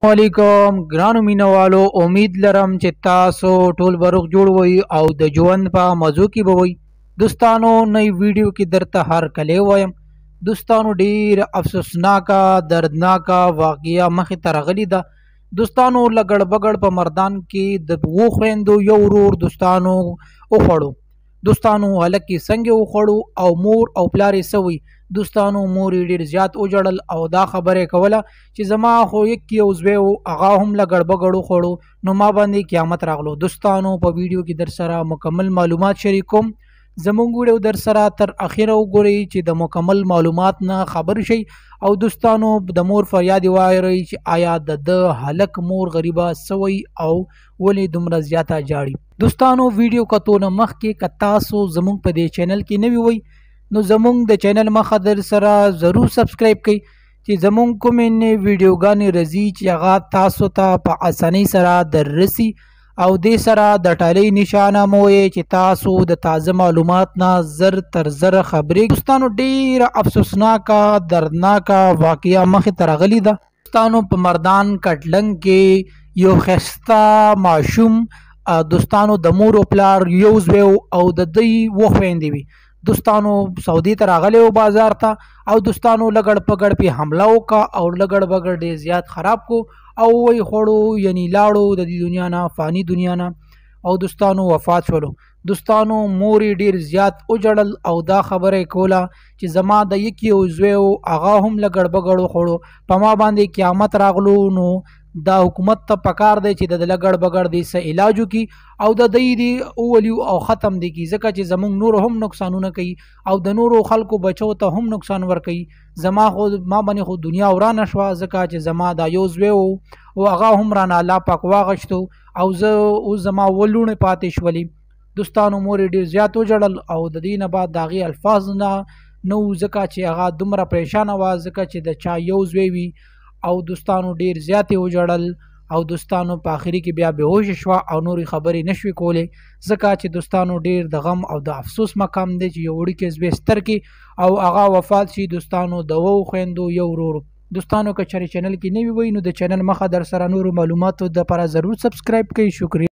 वालेकुम ګرانو مینوالو، امید لرم چې تاسو ټول بروغ جوړ وئ او د ژوند په مزو کې به وئ. دوستانو نوی ویډیو کې درته هر کله وایم دوستانو ډیر افسوسناکه دردناکه واقعیا مخې ته راغلې ده. دوستانو لګړ بګړ په مردان کې د وو خويندو یو ورور دوستانو وخوړو. دوستانو هلک یې څنګه وخوړو او مور او پلار یې سوي. دوستانو مور یې ډیر زیات وجړل او دا خبره کوله چې زما خو یک یو زوی و هغه هم لګړ بګړ وخوړو نو ما باندې قیامت راغلو. دوستانو په ویډیو کې در سره مکمل معلومات شریکوم. زمونږ ویډیو در سره تر اخره وګورئ چې د مکمل معلومات نه خبر شئ. او دوستانو د مور فریاد وایي چې آیا د هلک مور غریبه سوی او ولې دومره زیاته جاړي. دوستانو ویډیو کتو نه مخکې که تاسو زمونږ په دې چینل کې نوي وئ نو زمونږ د چینل مخه در سره ضرور سبسکرایب کړئ چې زمونږ کومې نه ویډیوګانې راځي چې هغه تاسو ته په اسانۍ سره در رسي او دې سره د ټالۍ نشانه مو چې تاسو د تازه معلومات نه زر تر زر خبرې. دوستانو ډیره افسوسناکه دردناکه واقعیا مخې ته راغلې ده. دوستانو په مردان کټلنګ کې یو ښایسته ماشوم دوستانو د مور او پلار یو زوی او د دوی اوه خویندې وي. دوستانو سعودي ته راغلی و بازار ته او دوستانو لګړ پګړ پې حمله وکړه او لګړ بګړ ډېر زیات خراب کو او وی خوړو یعنی لاړو د دې دنیا نه فانی دنیا نه او دوستانو وفات شولو. دوستانو مور یې ډېر زیات وجړل او دا خبره کوله چې زما د یک یو زوی و هغه هم لګړ بګړ وخوړو په ما باندې قیامت راغلو. نو دا حکومت ته پکار دی چې د لګړ بګړ دی څه علاج وکړي او د دی دی اولیو او ختم دی کی ځکه چې زمونږ نور هم نقصانونه کوي او د نورو خلکو بچو ته هم نقصان ورکوي. ما باندې خو دنیا ورانه شوه ځکه چې زما دا یو زوی و او هغه هم رانه الله پاک واغشتو او زه اوس زما ولوڼې پاتې شولې. دوستانو مور یې ډېر زیات وجړل او د دې نه بعد د هغې الفاظ نه ځکه چې هغه دومره پریشانه وه ځکه چې د چا یو زوی وي او دوستانو ډیر زیاتې وجړل او دوستانو په آخري کې بیا بهوش شوه او نورې خبرې نشوي کولی ځکه چې دوستانو ډیر د غم او د افسوس مقام دی چې یو وړوکی زوی ستر کې او هغه وفات شي. دوستانو د وو خویندو یو ورور. دوستانو که چېرې چینل کې نوي وئ نو د چینل مخه در سره نورو معلوماتو دپاره ضرور سبسکرایب کړئ. شکریه.